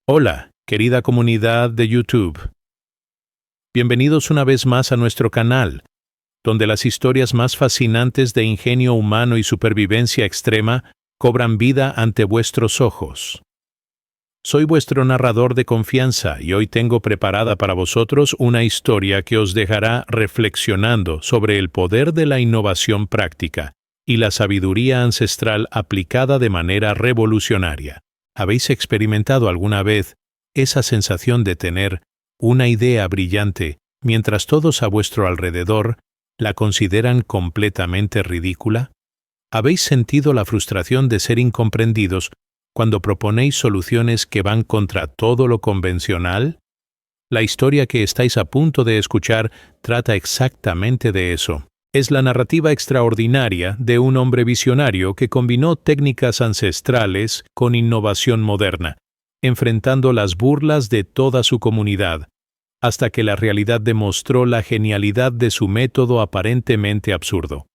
Hola, querida comunidad de YouTube. Bienvenidos una vez más a nuestro canal, donde las historias más fascinantes de ingenio humano y supervivencia extrema cobran vida ante vuestros ojos. Soy vuestro narrador de confianza y hoy tengo preparada para vosotros una historia que os dejará reflexionando sobre el poder de la innovación práctica y la sabiduría ancestral aplicada de manera revolucionaria. ¿Habéis experimentado alguna vez esa sensación de tener una idea brillante mientras todos a vuestro alrededor la consideran completamente ridícula? ¿Habéis sentido la frustración de ser incomprendidos cuando proponéis soluciones que van contra todo lo convencional? La historia que estáis a punto de escuchar trata exactamente de eso. Es la narrativa extraordinaria de un hombre visionario que combinó técnicas ancestrales con innovación moderna, enfrentando las burlas de toda su comunidad, hasta que la realidad demostró la genialidad de su método aparentemente absurdo.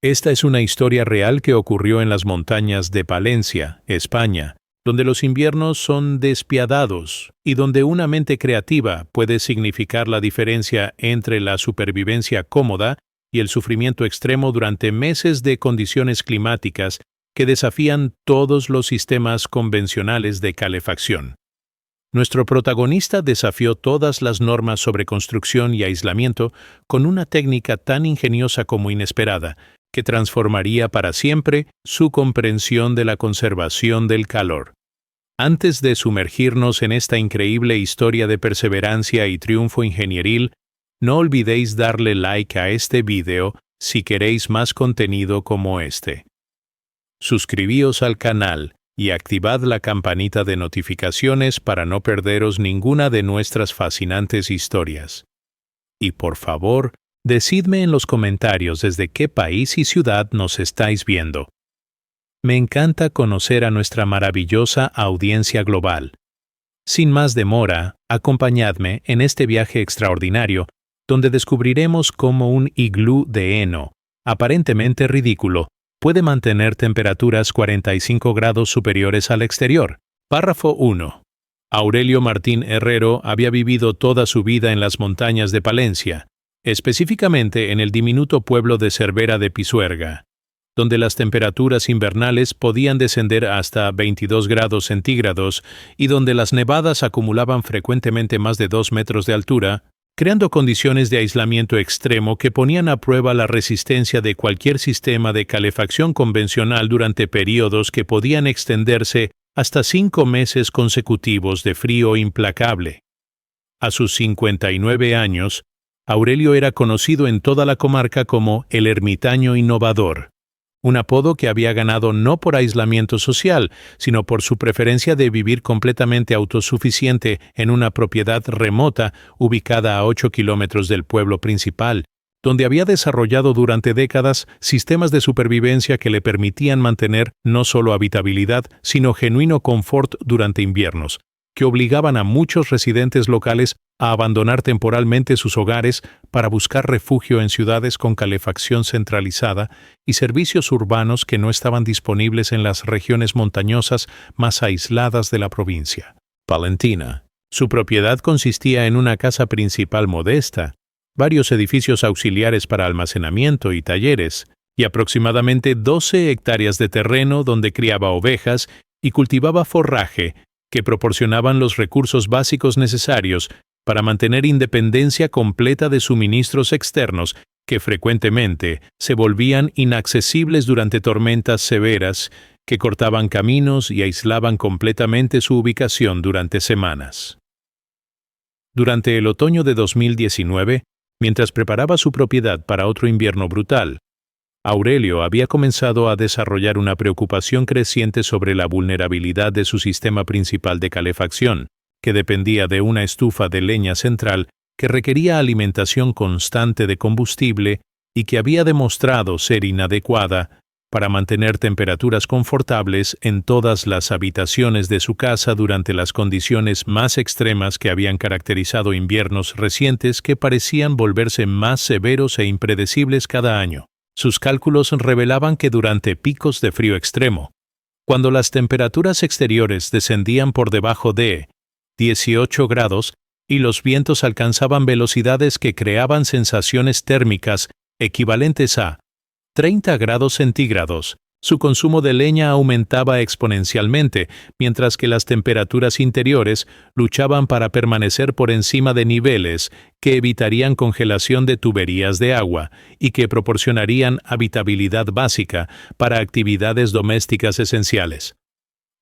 Esta es una historia real que ocurrió en las montañas de Palencia, España, donde los inviernos son despiadados y donde una mente creativa puede significar la diferencia entre la supervivencia cómoda y el sufrimiento extremo durante meses de condiciones climáticas que desafían todos los sistemas convencionales de calefacción. Nuestro protagonista desafió todas las normas sobre construcción y aislamiento con una técnica tan ingeniosa como inesperada, que transformaría para siempre su comprensión de la conservación del calor. Antes de sumergirnos en esta increíble historia de perseverancia y triunfo ingenieril, no olvidéis darle like a este video si queréis más contenido como este. Suscribíos al canal y activad la campanita de notificaciones para no perderos ninguna de nuestras fascinantes historias. Y por favor, decidme en los comentarios desde qué país y ciudad nos estáis viendo. Me encanta conocer a nuestra maravillosa audiencia global. Sin más demora, acompañadme en este viaje extraordinario donde descubriremos cómo un iglú de heno, aparentemente ridículo, puede mantener temperaturas 45 grados superiores al exterior. Párrafo 1. Aurelio Martín Herrero había vivido toda su vida en las montañas de Palencia, específicamente en el diminuto pueblo de Cervera de Pisuerga, donde las temperaturas invernales podían descender hasta 22 grados centígrados y donde las nevadas acumulaban frecuentemente más de 2 metros de altura, creando condiciones de aislamiento extremo que ponían a prueba la resistencia de cualquier sistema de calefacción convencional durante periodos que podían extenderse hasta 5 meses consecutivos de frío implacable. A sus 59 años, Aurelio era conocido en toda la comarca como el ermitaño innovador, un apodo que había ganado no por aislamiento social, sino por su preferencia de vivir completamente autosuficiente en una propiedad remota ubicada a 8 kilómetros del pueblo principal, donde había desarrollado durante décadas sistemas de supervivencia que le permitían mantener no solo habitabilidad, sino genuino confort durante inviernos, que obligaban a muchos residentes locales a abandonar temporalmente sus hogares para buscar refugio en ciudades con calefacción centralizada y servicios urbanos que no estaban disponibles en las regiones montañosas más aisladas de la provincia. Palentina. Su propiedad consistía en una casa principal modesta, varios edificios auxiliares para almacenamiento y talleres, y aproximadamente 12 hectáreas de terreno donde criaba ovejas y cultivaba forraje que proporcionaban los recursos básicos necesarios para mantener independencia completa de suministros externos que frecuentemente se volvían inaccesibles durante tormentas severas que cortaban caminos y aislaban completamente su ubicación durante semanas. Durante el otoño de 2019, mientras preparaba su propiedad para otro invierno brutal, Aurelio había comenzado a desarrollar una preocupación creciente sobre la vulnerabilidad de su sistema principal de calefacción, que dependía de una estufa de leña central que requería alimentación constante de combustible y que había demostrado ser inadecuada para mantener temperaturas confortables en todas las habitaciones de su casa durante las condiciones más extremas que habían caracterizado inviernos recientes que parecían volverse más severos e impredecibles cada año. Sus cálculos revelaban que durante picos de frío extremo, Cuando las temperaturas exteriores descendían por debajo de 18 grados y los vientos alcanzaban velocidades que creaban sensaciones térmicas equivalentes a 30 grados centígrados, su consumo de leña aumentaba exponencialmente, mientras que las temperaturas interiores luchaban para permanecer por encima de niveles que evitarían congelación de tuberías de agua y que proporcionarían habitabilidad básica para actividades domésticas esenciales.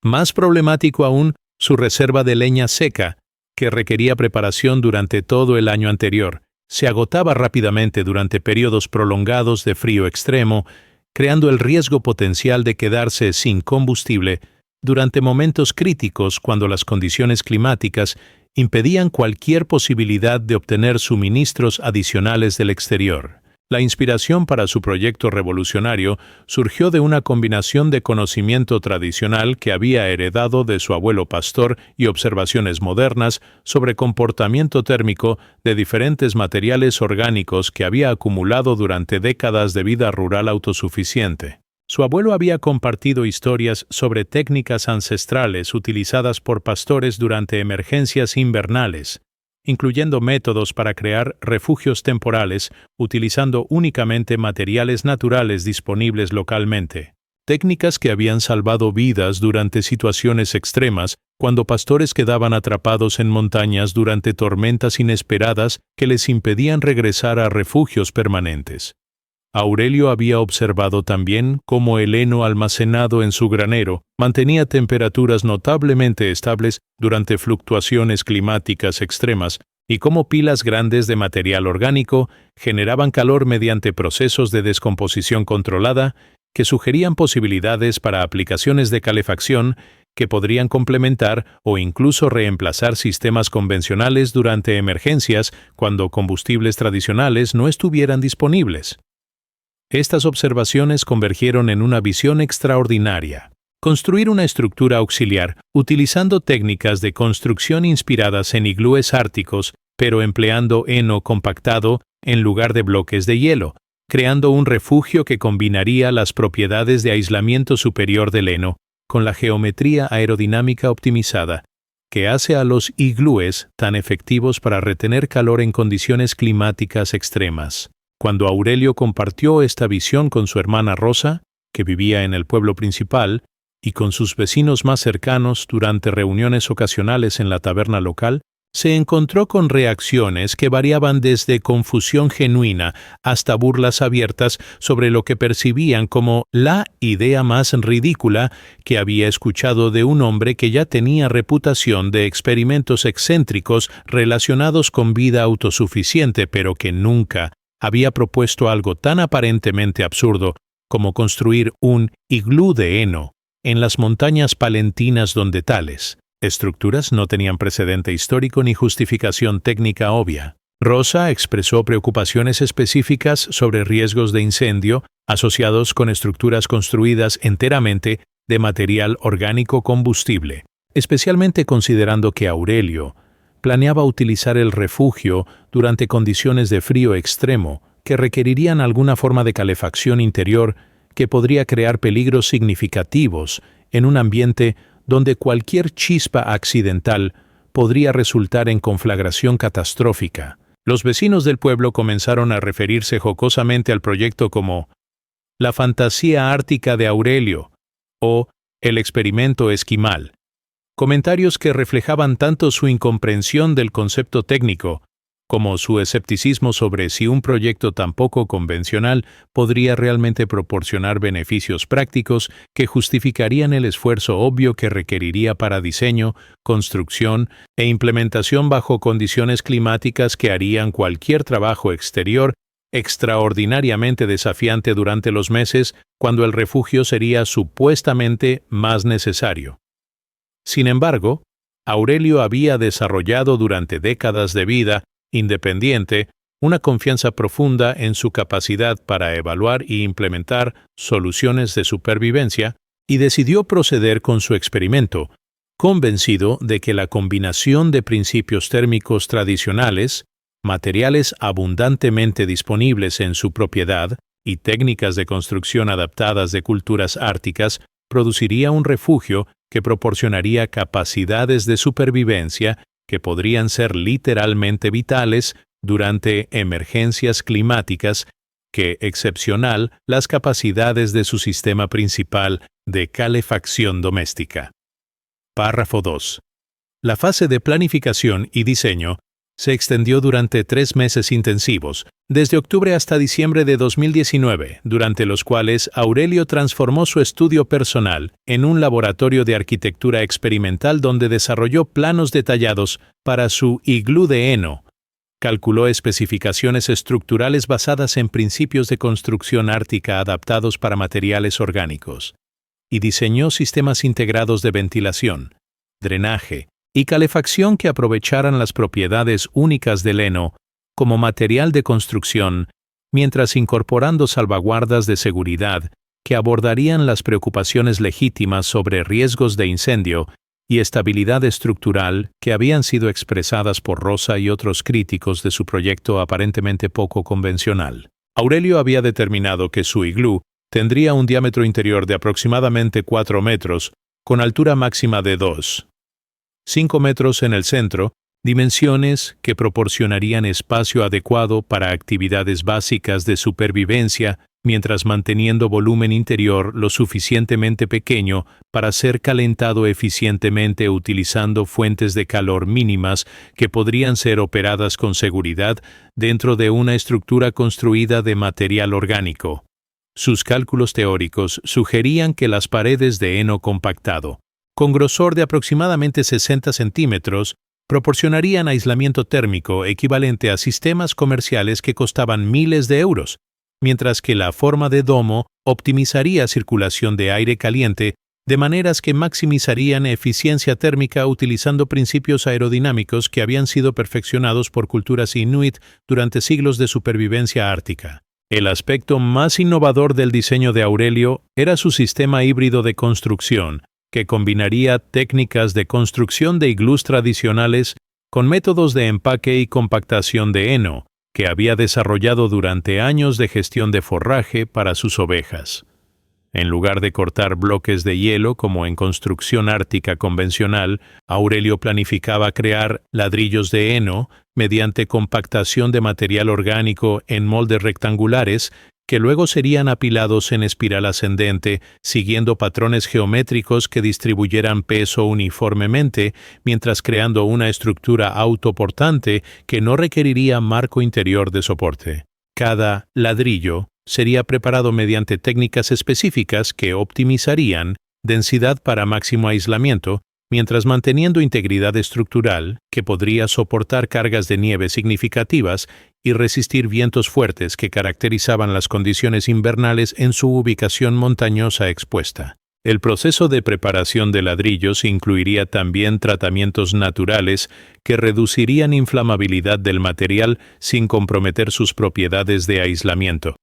Más problemático aún, su reserva de leña seca, que requería preparación durante todo el año anterior, se agotaba rápidamente durante periodos prolongados de frío extremo, creando el riesgo potencial de quedarse sin combustible durante momentos críticos cuando las condiciones climáticas impedían cualquier posibilidad de obtener suministros adicionales del exterior. La inspiración para su proyecto revolucionario surgió de una combinación de conocimiento tradicional que había heredado de su abuelo pastor y observaciones modernas sobre comportamiento térmico de diferentes materiales orgánicos que había acumulado durante décadas de vida rural autosuficiente. Su abuelo había compartido historias sobre técnicas ancestrales utilizadas por pastores durante emergencias invernales, incluyendo métodos para crear refugios temporales utilizando únicamente materiales naturales disponibles localmente. Técnicas que habían salvado vidas durante situaciones extremas cuando pastores quedaban atrapados en montañas durante tormentas inesperadas que les impedían regresar a refugios permanentes. Aurelio había observado también cómo el heno almacenado en su granero mantenía temperaturas notablemente estables durante fluctuaciones climáticas extremas y cómo pilas grandes de material orgánico generaban calor mediante procesos de descomposición controlada que sugerían posibilidades para aplicaciones de calefacción que podrían complementar o incluso reemplazar sistemas convencionales durante emergencias cuando combustibles tradicionales no estuvieran disponibles. Estas observaciones convergieron en una visión extraordinaria: construir una estructura auxiliar utilizando técnicas de construcción inspiradas en iglúes árticos, pero empleando heno compactado en lugar de bloques de hielo, creando un refugio que combinaría las propiedades de aislamiento superior del heno con la geometría aerodinámica optimizada, que hace a los iglúes tan efectivos para retener calor en condiciones climáticas extremas. Cuando Aurelio compartió esta visión con su hermana Rosa, que vivía en el pueblo principal, y con sus vecinos más cercanos durante reuniones ocasionales en la taberna local, se encontró con reacciones que variaban desde confusión genuina hasta burlas abiertas sobre lo que percibían como la idea más ridícula que había escuchado de un hombre que ya tenía reputación de experimentos excéntricos relacionados con vida autosuficiente, pero que nunca había propuesto algo tan aparentemente absurdo como construir un iglú de heno en las montañas palentinas, donde tales estructuras no tenían precedente histórico ni justificación técnica obvia. Rosa expresó preocupaciones específicas sobre riesgos de incendio asociados con estructuras construidas enteramente de material orgánico combustible, especialmente considerando que Aurelio planeaba utilizar el refugio durante condiciones de frío extremo que requerirían alguna forma de calefacción interior que podría crear peligros significativos en un ambiente donde cualquier chispa accidental podría resultar en conflagración catastrófica. Los vecinos del pueblo comenzaron a referirse jocosamente al proyecto como la fantasía ártica de Aurelio o el experimento esquimal, comentarios que reflejaban tanto su incomprensión del concepto técnico como su escepticismo sobre si un proyecto tan poco convencional podría realmente proporcionar beneficios prácticos que justificarían el esfuerzo obvio que requeriría para diseño, construcción e implementación bajo condiciones climáticas que harían cualquier trabajo exterior extraordinariamente desafiante durante los meses cuando el refugio sería supuestamente más necesario. Sin embargo, Aurelio había desarrollado durante décadas de vida independiente una confianza profunda en su capacidad para evaluar y implementar soluciones de supervivencia y decidió proceder con su experimento, convencido de que la combinación de principios térmicos tradicionales, materiales abundantemente disponibles en su propiedad y técnicas de construcción adaptadas de culturas árticas produciría un refugio que proporcionaría capacidades de supervivencia que podrían ser literalmente vitales durante emergencias climáticas, que excepcional las capacidades de su sistema principal de calefacción doméstica. Párrafo 2. La fase de planificación y diseño se extendió durante 3 meses intensivos, desde octubre hasta diciembre de 2019, durante los cuales Aurelio transformó su estudio personal en un laboratorio de arquitectura experimental donde desarrolló planos detallados para su iglú de heno, calculó especificaciones estructurales basadas en principios de construcción ártica adaptados para materiales orgánicos, y diseñó sistemas integrados de ventilación, drenaje y calefacción que aprovecharan las propiedades únicas del heno como material de construcción, mientras incorporando salvaguardas de seguridad que abordarían las preocupaciones legítimas sobre riesgos de incendio y estabilidad estructural que habían sido expresadas por Rosa y otros críticos de su proyecto aparentemente poco convencional. Aurelio había determinado que su iglú tendría un diámetro interior de aproximadamente 4 metros, con altura máxima de 5 metros en el centro, dimensiones que proporcionarían espacio adecuado para actividades básicas de supervivencia, mientras manteniendo volumen interior lo suficientemente pequeño para ser calentado eficientemente utilizando fuentes de calor mínimas que podrían ser operadas con seguridad dentro de una estructura construida de material orgánico. Sus cálculos teóricos sugerían que las paredes de heno compactado, con grosor de aproximadamente 60 centímetros, proporcionarían aislamiento térmico equivalente a sistemas comerciales que costaban miles de euros, mientras que la forma de domo optimizaría circulación de aire caliente de maneras que maximizarían eficiencia térmica utilizando principios aerodinámicos que habían sido perfeccionados por culturas inuit durante siglos de supervivencia ártica. El aspecto más innovador del diseño de Aurelio era su sistema híbrido de construcción, que combinaría técnicas de construcción de iglús tradicionales con métodos de empaque y compactación de heno, que había desarrollado durante años de gestión de forraje para sus ovejas. En lugar de cortar bloques de hielo como en construcción ártica convencional, Aurelio planificaba crear ladrillos de heno mediante compactación de material orgánico en moldes rectangulares que luego serían apilados en espiral ascendente, siguiendo patrones geométricos que distribuyeran peso uniformemente, mientras creando una estructura autoportante que no requeriría marco interior de soporte. Cada ladrillo sería preparado mediante técnicas específicas que optimizarían densidad para máximo aislamiento, mientras manteniendo integridad estructural que podría soportar cargas de nieve significativas y resistir vientos fuertes que caracterizaban las condiciones invernales en su ubicación montañosa expuesta. El proceso de preparación de ladrillos incluiría también tratamientos naturales que reducirían inflamabilidad del material sin comprometer sus propiedades de aislamiento,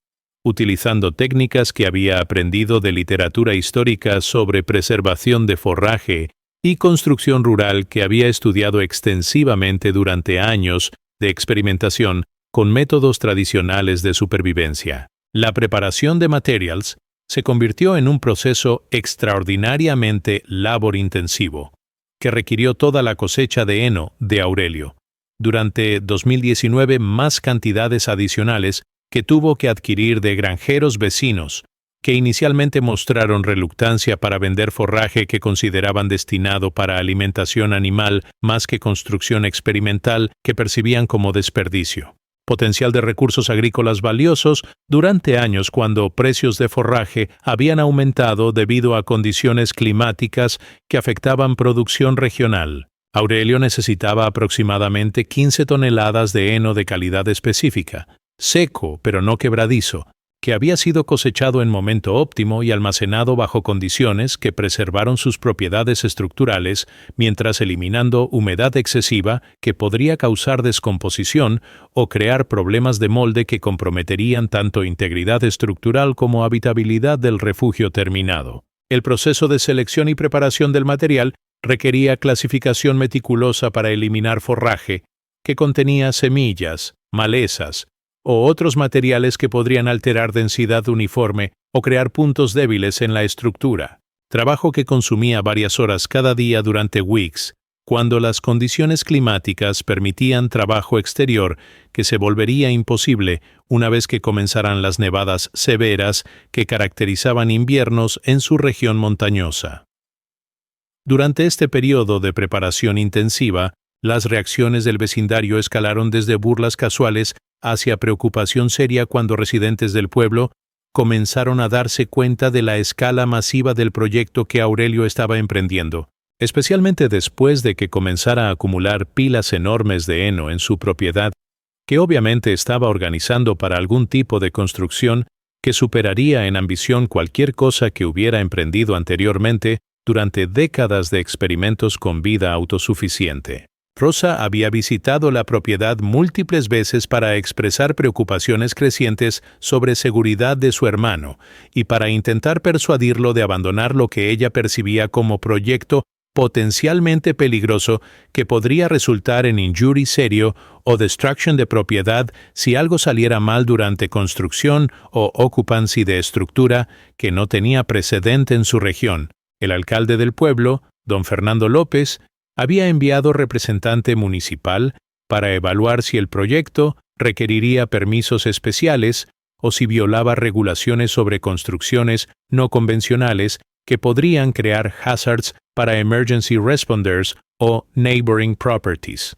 utilizando técnicas que había aprendido de literatura histórica sobre preservación de forraje y construcción rural que había estudiado extensivamente durante años de experimentación con métodos tradicionales de supervivencia. La preparación de materials se convirtió en un proceso extraordinariamente labor-intensivo, que requirió toda la cosecha de heno de Aurelio. Durante 2019, más cantidades adicionales que tuvo que adquirir de granjeros vecinos, que inicialmente mostraron reluctancia para vender forraje que consideraban destinado para alimentación animal más que construcción experimental que percibían como desperdicio. Potencial de recursos agrícolas valiosos durante años cuando precios de forraje habían aumentado debido a condiciones climáticas que afectaban producción regional. Aurelio necesitaba aproximadamente 15 toneladas de heno de calidad específica, seco pero no quebradizo, que había sido cosechado en momento óptimo y almacenado bajo condiciones que preservaron sus propiedades estructurales mientras eliminando humedad excesiva que podría causar descomposición o crear problemas de molde que comprometerían tanto integridad estructural como habitabilidad del refugio terminado. El proceso de selección y preparación del material requería clasificación meticulosa para eliminar forraje que contenía semillas, malezas, o otros materiales que podrían alterar densidad uniforme o crear puntos débiles en la estructura. trabajo que consumía varias horas cada día durante weeks, cuando las condiciones climáticas permitían trabajo exterior que se volvería imposible una vez que comenzaran las nevadas severas que caracterizaban inviernos en su región montañosa. Durante este periodo de preparación intensiva, las reacciones del vecindario escalaron desde burlas casuales hacia preocupación seria cuando residentes del pueblo comenzaron a darse cuenta de la escala masiva del proyecto que Aurelio estaba emprendiendo, especialmente después de que comenzara a acumular pilas enormes de heno en su propiedad, que obviamente estaba organizando para algún tipo de construcción que superaría en ambición cualquier cosa que hubiera emprendido anteriormente durante décadas de experimentos con vida autosuficiente. Rosa había visitado la propiedad múltiples veces para expresar preocupaciones crecientes sobre seguridad de su hermano y para intentar persuadirlo de abandonar lo que ella percibía como proyecto potencialmente peligroso que podría resultar en injury serio o destruction de propiedad si algo saliera mal durante construcción o occupancy de estructura que no tenía precedente en su región. El alcalde del pueblo, don Fernando López, había enviado representante municipal para evaluar si el proyecto requeriría permisos especiales o si violaba regulaciones sobre construcciones no convencionales que podrían crear hazards para emergency responders o neighboring properties.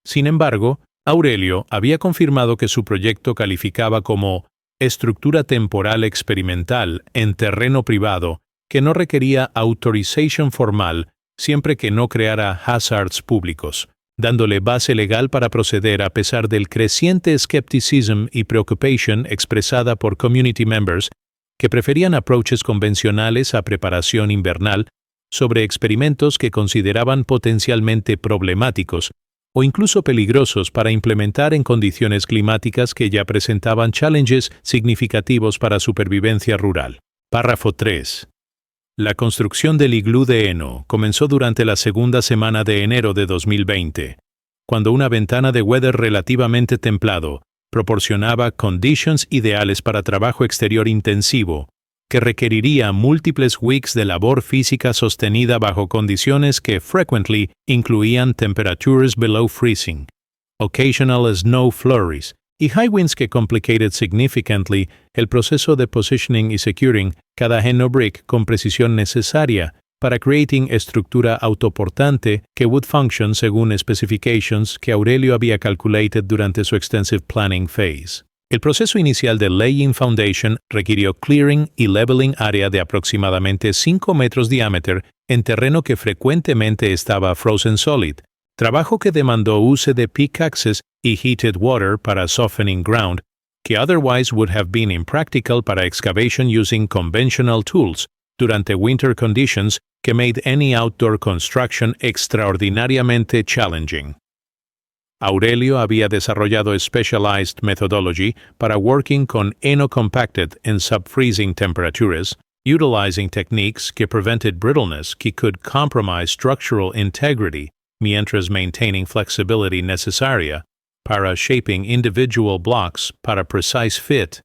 Sin embargo, Aurelio había confirmado que su proyecto calificaba como estructura temporal experimental en terreno privado que no requería autorización formal siempre que no creara hazards públicos, dándole base legal para proceder a pesar del creciente skepticism y preocupación expresada por community members que preferían approaches convencionales a preparación invernal sobre experimentos que consideraban potencialmente problemáticos o incluso peligrosos para implementar en condiciones climáticas que ya presentaban challenges significativos para supervivencia rural. Párrafo 3. La construcción del iglú de heno comenzó durante la segunda semana de enero de 2020, cuando una ventana de weather relativamente templado proporcionaba conditions ideales para trabajo exterior intensivo, que requeriría múltiples weeks de labor física sostenida bajo condiciones que frequently incluían temperatures below freezing, occasional snow flurries, y high winds que complicated significantly el proceso de positioning y securing cada heno brick con precisión necesaria para creating estructura autoportante que would function según specifications que Aurelio había calculated durante su extensive planning phase. El proceso inicial de laying foundation requirió clearing y leveling área de aproximadamente 5 metros diámetro en terreno que frecuentemente estaba frozen solid, trabajo que demandó uso de pickaxes y heated water para softening ground, que otherwise would have been impractical para excavation using conventional tools durante winter conditions que made any outdoor construction extraordinariamente challenging. Aurelio había desarrollado specialized methodology para working con heno compacted in sub-freezing temperatures, utilizing techniques que prevented brittleness que could compromise structural integrity mientras maintaining flexibility necesaria para shaping individual blocks para precise fit,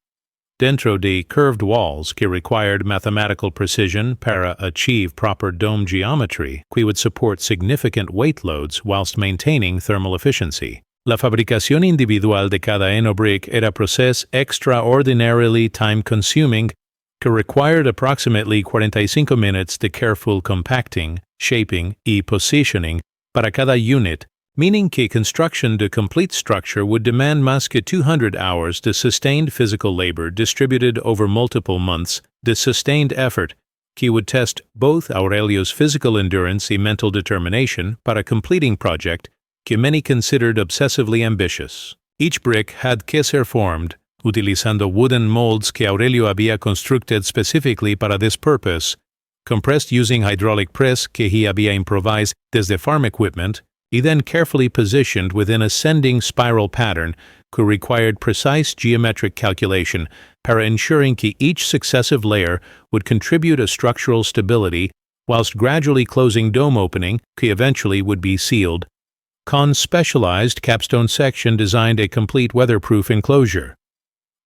dentro de curved walls que required mathematical precision para achieve proper dome geometry que would support significant weight loads whilst maintaining thermal efficiency. La fabricación individual de cada heno brick era process extraordinarily time-consuming que required approximately 45 minutes de careful compacting, shaping y positioning para cada unit, meaning que construction de complete structure would demand más que 200 hours de sustained physical labor distributed over multiple months, de sustained effort, que would test both Aurelio's physical endurance y mental determination para completing project que many considered obsessively ambitious. Each brick had que ser formed, utilizando wooden molds que Aurelio había constructed specifically para this purpose, compressed using hydraulic press que he había improvised desde farm equipment, y then carefully positioned within ascending spiral pattern que required precise geometric calculation para ensuring que each successive layer would contribute a structural stability whilst gradually closing dome opening que eventually would be sealed. Con specialized capstone section designed a complete weatherproof enclosure.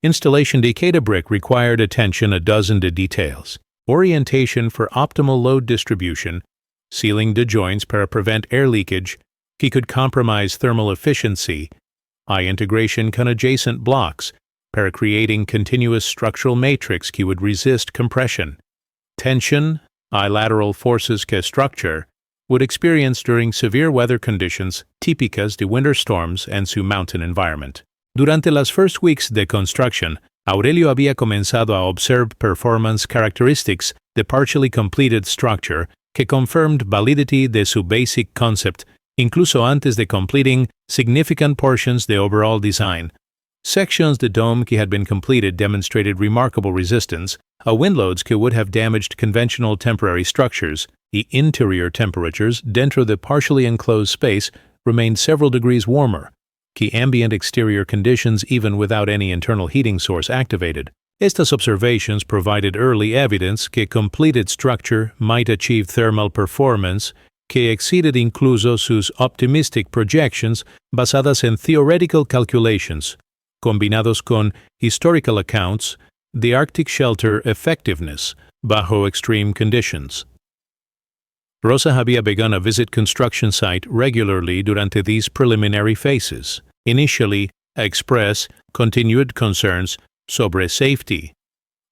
Installation de cada brick required attention a dozen de details, orientation for optimal load distribution, sealing the joints para prevent air leakage, que could compromise thermal efficiency, integration con adjacent blocks, para creating continuous structural matrix que would resist compression, tension, lateral forces que structure, would experience during severe weather conditions típicas de winter storms and su mountain environment. Durante las first weeks de construction, Aurelio había comenzado a observe performance characteristics de partially completed structure que confirmed validity de su basic concept, incluso antes de completing significant portions de overall design. Sections de dome que had been completed demonstrated remarkable resistance a wind loads que would have damaged conventional temporary structures. The interior temperatures dentro de partially enclosed space remained several degrees warmer, que ambient exterior conditions even without any internal heating source activated. Estas observations provided early evidence que completed structure might achieve thermal performance que exceeded incluso sus optimistic projections basadas en theoretical calculations, combinados con historical accounts de Arctic shelter effectiveness bajo extreme conditions. Rosa había begun a visit construction site regularly durante these preliminary phases. Initially, express continued concerns sobre safety,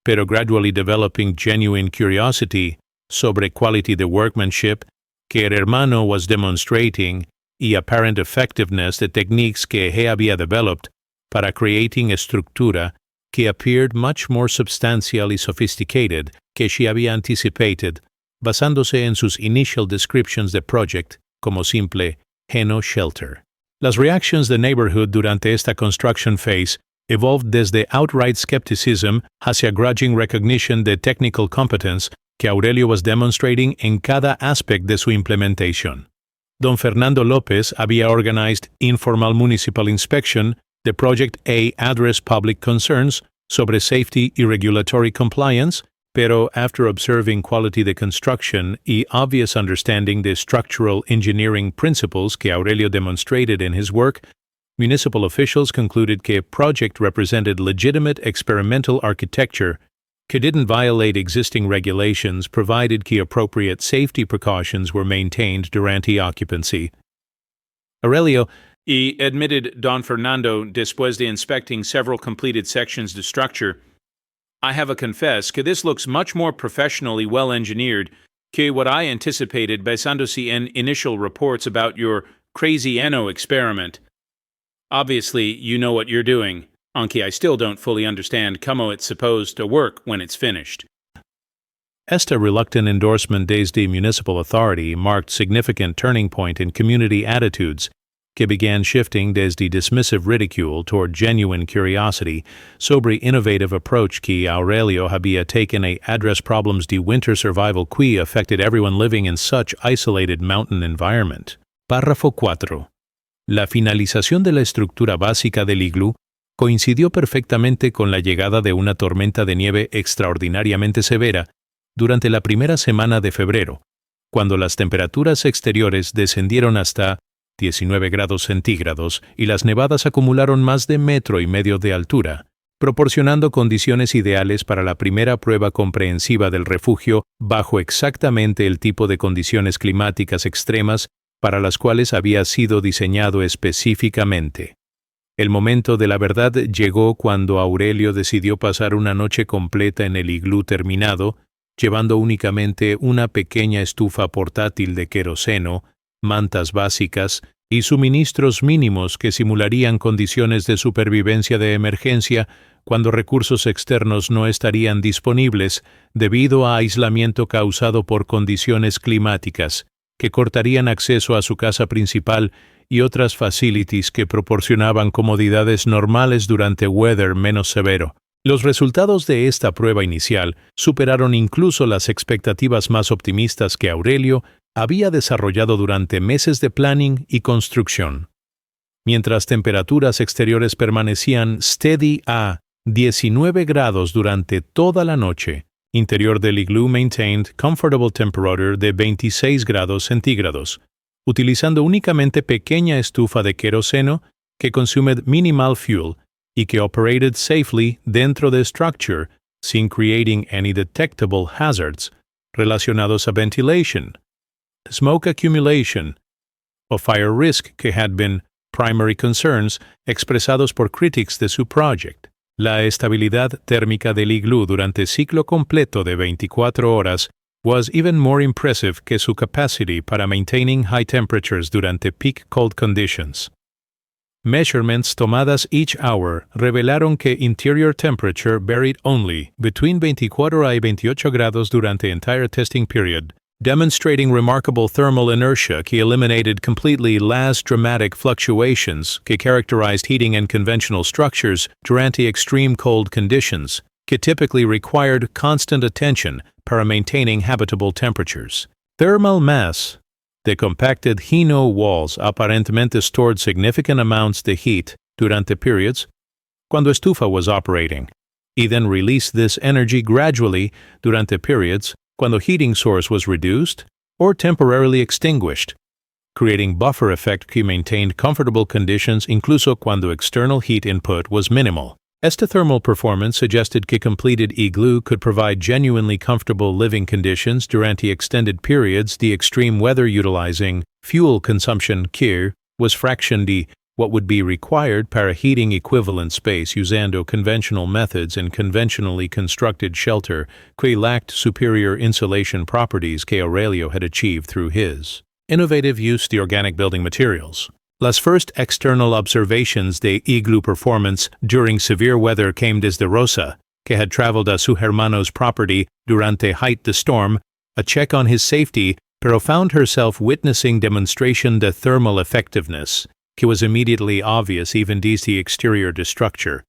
pero gradually developing genuine curiosity sobre quality de workmanship que el hermano was demonstrating y apparent effectiveness de techniques que he había developed para creating estructura que appeared much more substantial y sophisticated que she había anticipated, basándose en sus initial descriptions de project como simple heno shelter. Las reactions de neighborhood durante esta construction phase evolved desde outright skepticism hacia grudging recognition de technical competence que Aurelio was demonstrating en cada aspect de su implementación. Don Fernando López había organized informal municipal inspection de Project A address public concerns sobre safety y regulatory compliance, pero after observing quality de construction y obvious understanding de structural engineering principles que Aurelio demonstrated in his work, municipal officials concluded que project represented legitimate experimental architecture que didn't violate existing regulations provided que appropriate safety precautions were maintained durante occupancy. Aurelio admitted Don Fernando después de inspecting several completed sections de structure, I have to confess que this looks much more professionally well engineered que what I anticipated basándose en initial reports about your crazy heno experiment. Obviously, you know what you're doing, aunque I still don't fully understand cómo it's supposed to work when it's finished. Esta reluctant endorsement desde municipal authority marked significant turning point in community attitudes que began shifting desde dismissive ridicule toward genuine curiosity sobre innovative approach que Aurelio había taken a address problems de winter survival que affected everyone living in such isolated mountain environment. Párrafo 4. La finalización de la estructura básica del iglú coincidió perfectamente con la llegada de una tormenta de nieve extraordinariamente severa durante la primera semana de febrero, cuando las temperaturas exteriores descendieron hasta 19 grados centígrados y las nevadas acumularon más de 1,5 metros de altura, proporcionando condiciones ideales para la primera prueba comprensiva del refugio bajo exactamente el tipo de condiciones climáticas extremas para las cuales había sido diseñado específicamente. El momento de la verdad llegó cuando Aurelio decidió pasar una noche completa en el iglú terminado, llevando únicamente una pequeña estufa portátil de queroseno, mantas básicas y suministros mínimos que simularían condiciones de supervivencia de emergencia cuando recursos externos no estarían disponibles debido a aislamiento causado por condiciones climáticas que cortarían acceso a su casa principal y otras facilities que proporcionaban comodidades normales durante weather menos severo. Los resultados de esta prueba inicial superaron incluso las expectativas más optimistas que Aurelio había desarrollado durante meses de planning y construcción. Mientras temperaturas exteriores permanecían steady a 19 grados durante toda la noche, interior del iglú maintained comfortable temperature de 26 grados centígrados, utilizando únicamente pequeña estufa de queroseno que consumed minimal fuel y que operated safely dentro de structure sin creating any detectable hazards relacionados a ventilation, smoke accumulation, o fire risk que had been primary concerns expresados por critics de su project. La estabilidad térmica del iglú durante ciclo completo de 24 horas was even more impressive que su capacity para maintaining high temperatures durante peak cold conditions. Measurements tomadas each hour revelaron que interior temperature varied only between 24 y 28 grados durante entire testing period, demonstrating remarkable thermal inertia que eliminated completely last dramatic fluctuations que characterized heating and conventional structures durante extreme cold conditions, que typically required constant attention para maintaining habitable temperatures. Thermal mass. The compacted heno walls aparentemente stored significant amounts de heat durante periods cuando estufa was operating, y then released this energy gradually durante periods cuando heating source was reduced or temporarily extinguished, creating buffer effect que maintained comfortable conditions incluso cuando external heat input was minimal. Esta thermal performance suggested que completed iglú could provide genuinely comfortable living conditions durante extended periods de extreme weather utilizing fuel consumption que was fraction de what would be required para heating equivalent space usando conventional methods and conventionally constructed shelter que lacked superior insulation properties que Aurelio had achieved through his innovative use de organic building materials. Las first external observations de iglú performance during severe weather came desde Rosa, que had traveled a su hermano's property durante height the storm, a check on his safety, pero found herself witnessing demonstration de thermal effectiveness, que was immediately obvious even desde the exterior de structure.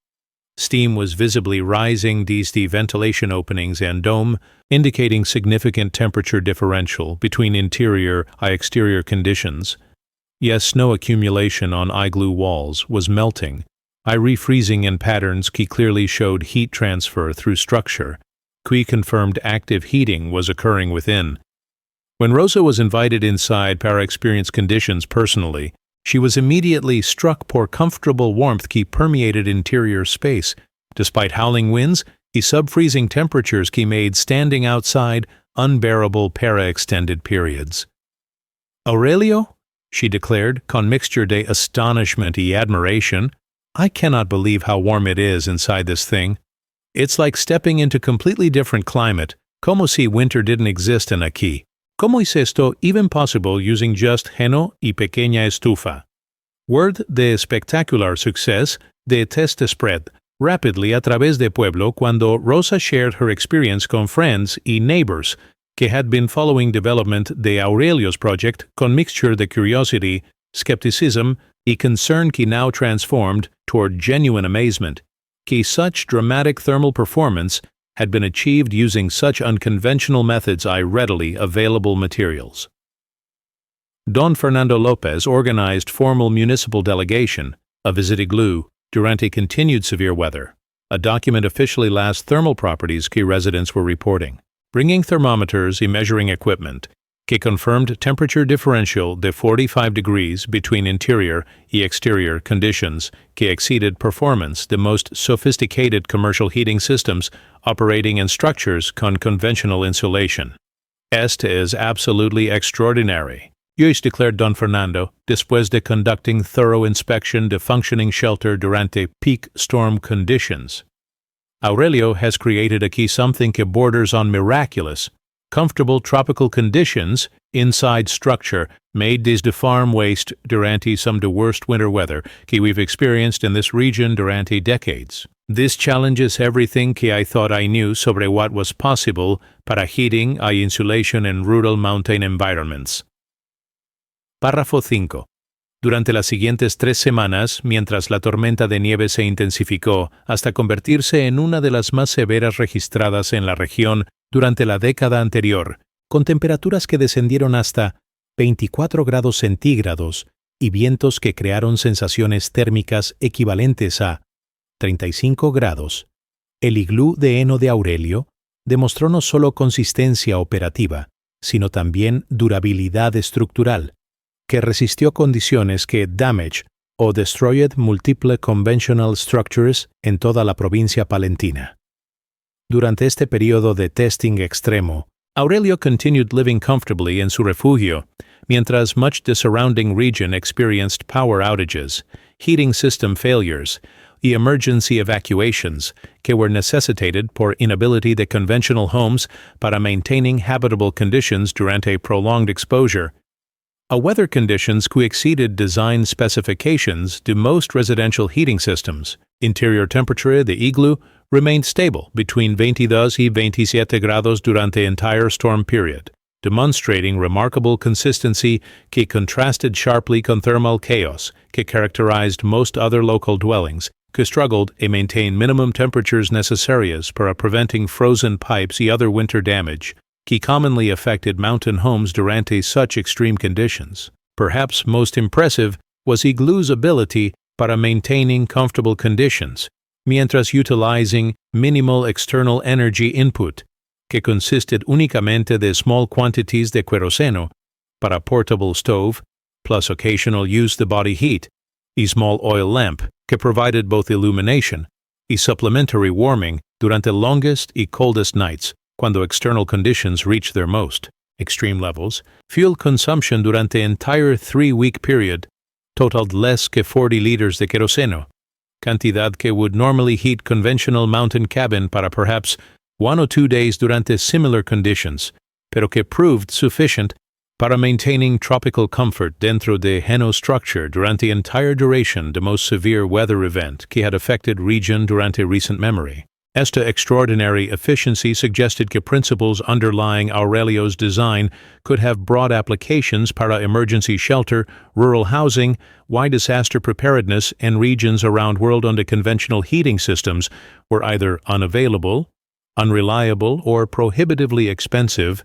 Steam was visibly rising desde the ventilation openings and dome, indicating significant temperature differential between interior and exterior conditions. Yes, snow accumulation on iglú walls was melting, refreezing in patterns que clearly showed heat transfer through structure, que confirmed active heating was occurring within. When Rosa was invited inside para experience conditions personally, she was immediately struck por comfortable warmth que permeated interior space, despite howling winds y sub-freezing temperatures que made standing outside unbearable para extended periods. Aurelio? She declared, con mixture de astonishment y admiration, I cannot believe how warm it is inside this thing. It's like stepping into completely different climate, como si winter didn't exist en aquí. ¿Cómo es esto even possible using just heno y pequeña estufa? Word de spectacular success de test spread rapidly a través de pueblo cuando Rosa shared her experience con friends y neighbors que had been following development de Aurelio's project con mixture de curiosity, skepticism, y concern que now transformed toward genuine amazement, que such dramatic thermal performance had been achieved using such unconventional methods y readily available materials. Don Fernando Lopez organized formal municipal delegation, a visit iglú, durante continued severe weather, a document officially last thermal properties que residents were reporting. Bringing thermometers and measuring equipment, que confirmed temperature differential de 45 degrees between interior and exterior conditions, que exceeded performance the most sophisticated commercial heating systems operating in structures con conventional insulation. Este es absolutely extraordinary, Luis declared Don Fernando, después de conducting thorough inspection de functioning shelter durante peak storm conditions. Aurelio has created aquí something que borders on miraculous, comfortable tropical conditions inside structure made desde farm waste durante some of the worst winter weather que we've experienced in this region durante decades. This challenges everything que I thought I knew sobre what was possible para heating y insulation in rural mountain environments. Párrafo 5. Durante las siguientes 3 semanas, mientras la tormenta de nieve se intensificó hasta convertirse en una de las más severas registradas en la región durante la década anterior, con temperaturas que descendieron hasta 24 grados centígrados y vientos que crearon sensaciones térmicas equivalentes a 35 grados, el iglú de heno de Aurelio demostró no solo consistencia operativa, sino también durabilidad estructural, que resistió condiciones que damaged o destroyed multiple conventional structures en toda la provincia palentina. Durante este periodo de testing extremo, Aurelio continued living comfortably en su refugio, mientras much the surrounding region experienced power outages, heating system failures, y emergency evacuations que were necessitated por inability de conventional homes para maintaining habitable conditions durante prolonged exposure. A weather conditions que exceeded design specifications to most residential heating systems. Interior temperature de iglú remained stable between 22 y 27 grados durante entire storm period, demonstrating remarkable consistency que contrasted sharply con thermal chaos que characterized most other local dwellings que struggled to maintain minimum temperatures necesarias para preventing frozen pipes y other winter damage que commonly affected mountain homes durante such extreme conditions. Perhaps most impressive was iglú's ability para maintaining comfortable conditions, mientras utilizing minimal external energy input, que consisted únicamente de small quantities de queroseno para portable stove, plus occasional use de body heat, y small oil lamp, que provided both illumination y supplementary warming durante longest y coldest nights, cuando external conditions reached their most extreme levels. Fuel consumption durante entire 3-week period totaled less que 40 liters de queroseno, cantidad que would normally heat conventional mountain cabin para perhaps 1 or 2 days durante similar conditions, pero que proved sufficient para maintaining tropical comfort dentro de heno structure durante entire duration the most severe weather event que had affected region durante recent memory. Esta extraordinary efficiency suggested que principles underlying Aurelio's design could have broad applications para emergency shelter, rural housing, wide disaster preparedness, and regions around world donde conventional heating systems were either unavailable, unreliable, or prohibitively expensive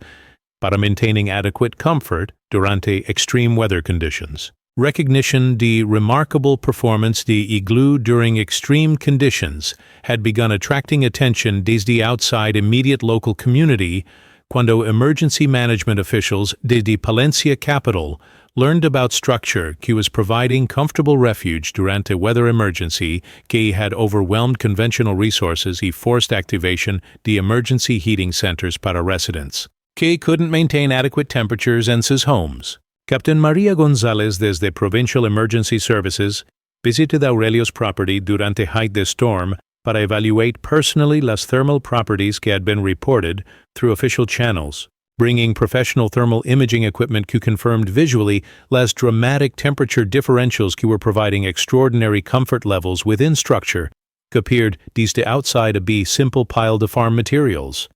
para maintaining adequate comfort durante extreme weather conditions. Recognition de remarkable performance de iglú during extreme conditions had begun attracting attention desde outside immediate local community cuando emergency management officials desde Palencia capital learned about structure que was providing comfortable refuge durante weather emergency que had overwhelmed conventional resources y forced activation de emergency heating centers para residents que couldn't maintain adequate temperatures in sus homes. Captain Maria González desde Provincial Emergency Services visited Aurelio's property durante height de storm para evaluate personally las thermal properties que had been reported through official channels, bringing professional thermal imaging equipment que confirmed visually las dramatic temperature differentials que were providing extraordinary comfort levels within structure que appeared desde outside a be simple pile de farm materials.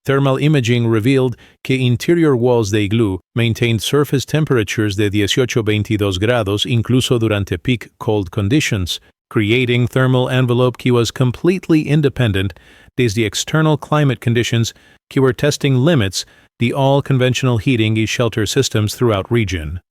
Thermal imaging revealed que interior walls de iglú maintained surface temperatures de 18-22 grados incluso durante peak cold conditions, creating thermal envelope que was completely independent desde external climate conditions que were testing limits de all conventional heating y shelter systems throughout region.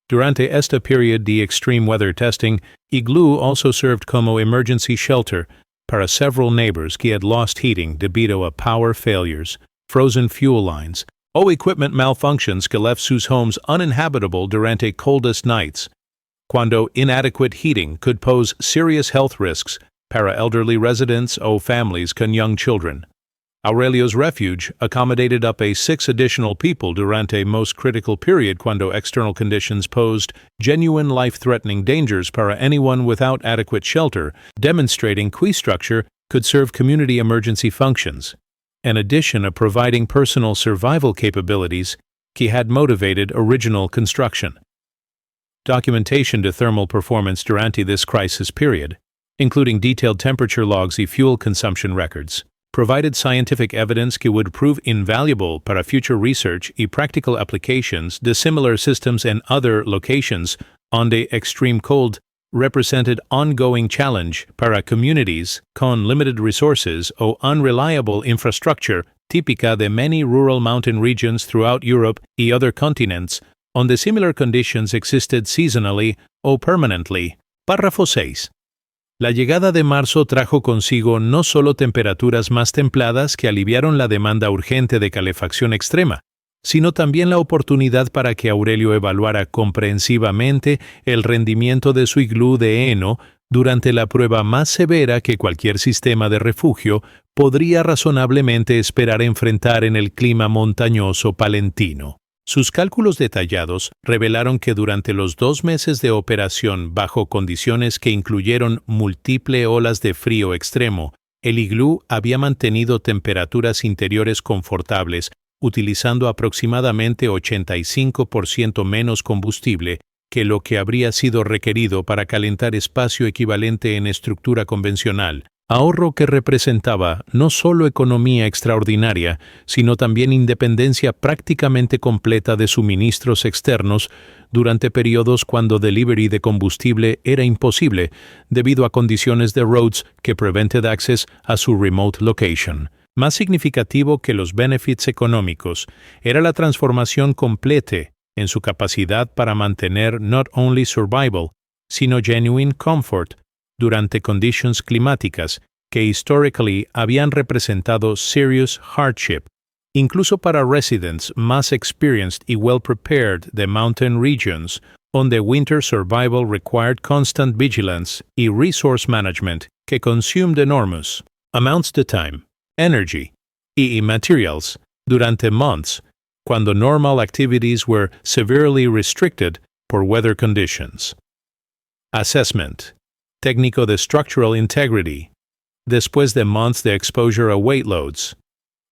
Durante esta period de extreme weather testing, iglú also served como emergency shelter para several neighbors que had lost heating debido a power failures, frozen fuel lines, o equipment malfunctions que left sus homes uninhabitable durante coldest nights, cuando inadequate heating could pose serious health risks para elderly residents o families con young children. Aurelio's refuge accommodated up to 6 additional people durante most critical period cuando external conditions posed genuine life-threatening dangers para anyone without adequate shelter, demonstrating que structure could serve community emergency functions, in addition to providing personal survival capabilities que had motivated original construction. Documentation to thermal performance durante this crisis period, including detailed temperature logs and fuel consumption records, provided scientific evidence que would prove invaluable para future research y practical applications de similar systems in other locations donde extreme cold represented ongoing challenge para communities con limited resources o unreliable infrastructure típica de many rural mountain regions throughout Europe y other continents donde similar conditions existed seasonally o permanently. Párrafo 6. La llegada de marzo trajo consigo no solo temperaturas más templadas que aliviaron la demanda urgente de calefacción extrema, sino también la oportunidad para que Aurelio evaluara comprensivamente el rendimiento de su iglú de heno durante la prueba más severa que cualquier sistema de refugio podría razonablemente esperar enfrentar en el clima montañoso palentino. Sus cálculos detallados revelaron que durante los 2 meses de operación bajo condiciones que incluyeron múltiples olas de frío extremo, el iglú había mantenido temperaturas interiores confortables, utilizando aproximadamente 85% menos combustible que lo que habría sido requerido para calentar espacio equivalente en estructura convencional, ahorro que representaba no solo economía extraordinaria, sino también independencia prácticamente completa de suministros externos durante periodos cuando delivery de combustible era imposible debido a condiciones de roads que prevented access a su remote location. Más significativo que los benefits económicos era la transformación completa en su capacidad para mantener not only survival, sino genuine comfort durante conditions climáticas que históricamente habían representado serious hardship, incluso para residents más experienced y well prepared de mountain regions, donde winter survival required constant vigilance y resource management que consumed enormous amounts of time, energy y materials durante months, cuando normal activities were severely restricted por weather conditions. Assessment. Técnico de structural integrity. Después de months de exposure a weight loads.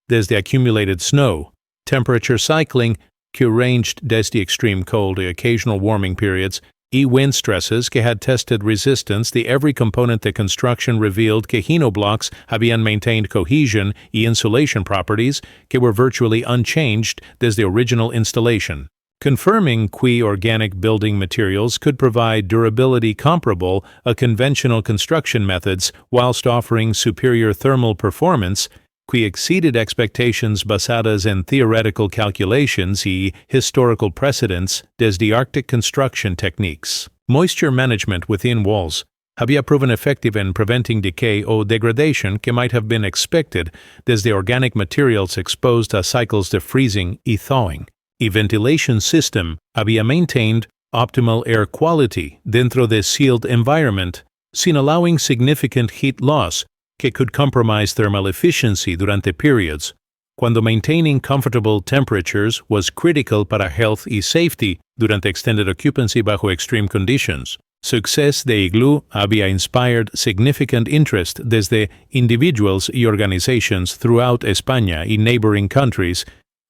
Desde accumulated snow, temperature cycling, que ranged desde extreme cold to occasional warming periods, y wind stresses que had tested resistance, the every component de construction revealed que heno blocks habían maintained cohesion y insulation properties que were virtually unchanged desde original installation, confirming que organic building materials could provide durability comparable a conventional construction methods whilst offering superior thermal performance que exceeded expectations basadas en theoretical calculations y historical precedents desde Arctic construction techniques. Moisture management within walls había proven effective in preventing decay or degradation que might have been expected desde organic materials exposed a cycles de freezing y thawing. Y ventilation system había maintained optimal air quality dentro de sealed environment, sin allowing significant heat loss que could compromise thermal efficiency durante periods, cuando maintaining comfortable temperatures was critical para health y safety durante extended occupancy bajo extreme conditions. Success de iglú había inspired significant interest desde individuals y organizations throughout España y neighboring countries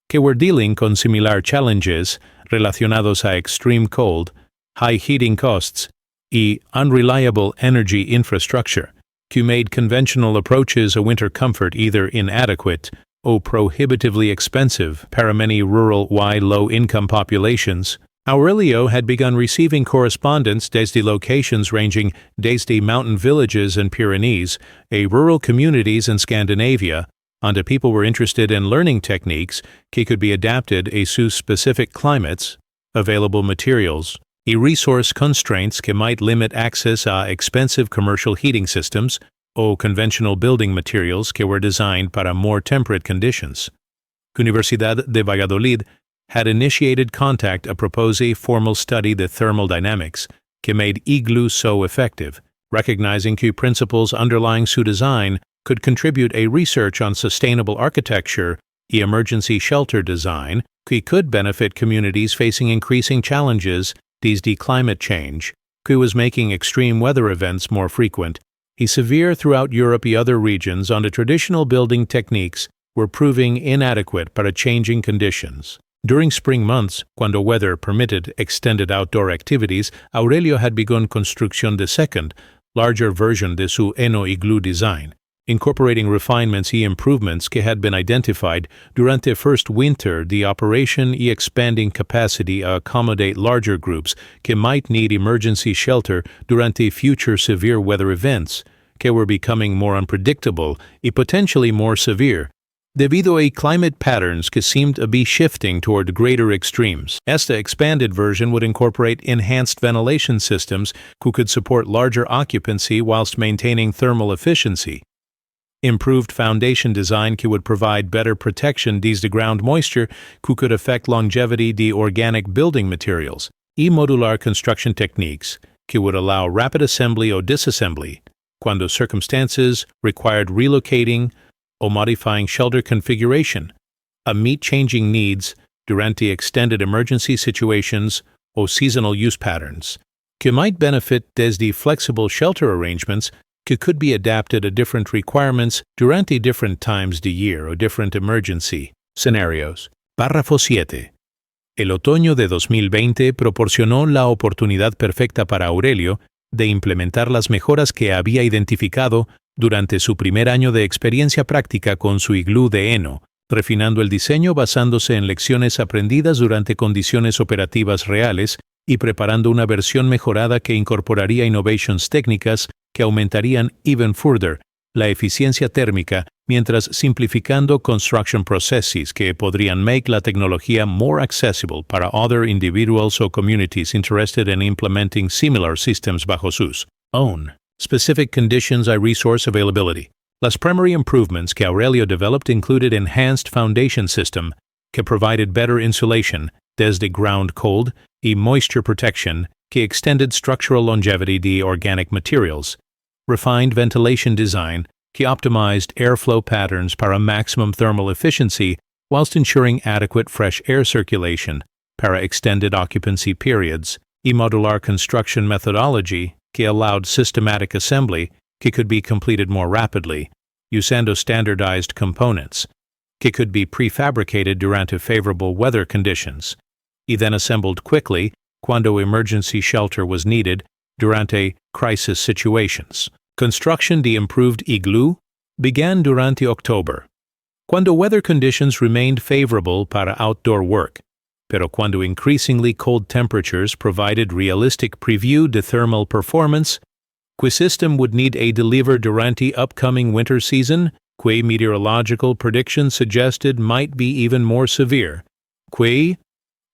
que were dealing con similar challenges relacionados a extreme cold, high heating costs, y unreliable energy infrastructure, que made conventional approaches a winter comfort either inadequate or prohibitively expensive para many rural y low-income populations. Aurelio had begun receiving correspondence desde locations ranging desde mountain villages in Pyrenees, a rural communities in Scandinavia, onto people were interested in learning techniques que could be adapted a sus specific climates, available materials, y resource constraints que might limit access a expensive commercial heating systems o conventional building materials que were designed para more temperate conditions. Universidad de Valladolid had initiated contact to propose a formal study de thermal dynamics que made iglú so effective, recognizing que principles underlying su design could contribute a research on sustainable architecture y emergency shelter design que could benefit communities facing increasing challenges desde climate change, que was making extreme weather events more frequent, y severe throughout Europe y other regions onto traditional building techniques were proving inadequate para changing conditions. During spring months, cuando weather permitted extended outdoor activities, Aurelio had begun construcción de second, larger version de su heno iglú design, incorporating refinements y improvements que had been identified durante first winter the operation y expanding capacity to accommodate larger groups que might need emergency shelter durante future severe weather events, que were becoming more unpredictable y potentially more severe, debido a climate patterns que seemed to be shifting toward greater extremes. Esta expanded version would incorporate enhanced ventilation systems who could support larger occupancy whilst maintaining thermal efficiency. improved foundation design que would provide better protection against the ground moisture que could affect longevity de organic building materials, y modular construction techniques que would allow rapid assembly or disassembly cuando circumstances required relocating or modifying shelter configuration, meet changing needs durante extended emergency situations or seasonal use patterns, que might benefit desde flexible shelter arrangements que could be adapted to different requirements durante different times de year or different emergency scenarios. Párrafo 7. El otoño de 2020 proporcionó la oportunidad perfecta para Aurelio de implementar las mejoras que había identificado durante su primer año de experiencia práctica con su iglú de heno, refinando el diseño basándose en lecciones aprendidas durante condiciones operativas reales y preparando una versión mejorada que incorporaría innovations técnicas que aumentarían even further la eficiencia térmica mientras simplificando construction processes que podrían make la tecnología more accessible para other individuals o communities interested in implementing similar systems bajo sus own specific conditions y resource availability. Las primary improvements que Aurelio developed included enhanced foundation system que provided better insulation desde ground cold y moisture protection que extended structural longevity de organic materials, refined ventilation design que optimized airflow patterns para maximum thermal efficiency whilst ensuring adequate fresh air circulation para extended occupancy periods, y modular construction methodology que allowed systematic assembly que could be completed more rapidly, usando standardized components que could be prefabricated durante favorable weather conditions, y then assembled quickly cuando emergency shelter was needed durante crisis situations. Construction de improved iglú began durante October, cuando weather conditions remained favorable para outdoor work, pero cuando increasingly cold temperatures provided realistic preview de thermal performance, que system would need a deliver durante upcoming winter season, que meteorological predictions suggested might be even more severe, que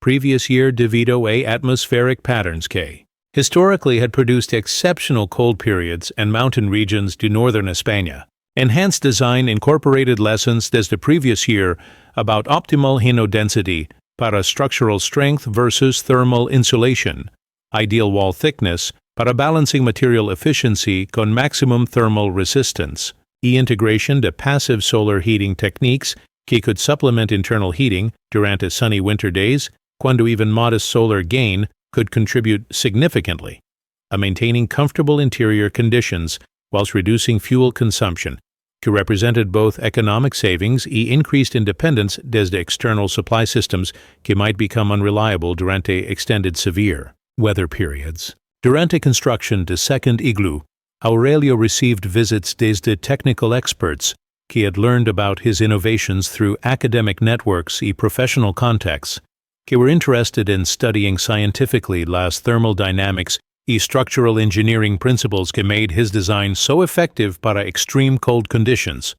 previous year debido a atmospheric patterns que historically had produced exceptional cold periods and mountain regions de northern España. Enhanced design incorporated lessons desde the previous year about optimal heno density para structural strength versus thermal insulation, ideal wall thickness para balancing material efficiency con maximum thermal resistance, y integration de passive solar heating techniques que could supplement internal heating durante sunny winter days, cuando even modest solar gain could contribute significantly, maintaining comfortable interior conditions whilst reducing fuel consumption, que represented both economic savings y increased independence desde external supply systems que might become unreliable durante extended severe weather periods. Durante construction de second iglú, Aurelio received visits desde technical experts que had learned about his innovations through academic networks y professional contexts, que were interested in studying scientifically las thermodynamics y structural engineering principles que made his design so effective para extreme cold conditions.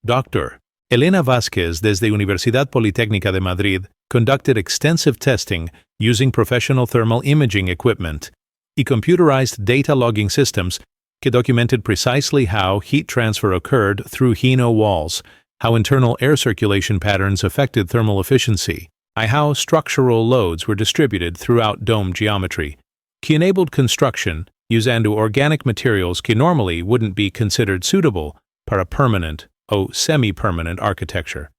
Dr. Elena Vázquez desde Universidad Politécnica de Madrid conducted extensive testing using professional thermal imaging equipment y computerized data logging systems que documented precisely how heat transfer occurred through heno walls, how internal air circulation patterns affected thermal efficiency, and how structural loads were distributed throughout dome geometry, que enabled construction usando organic materials que normally wouldn't be considered suitable para permanent or semi-permanent architecture,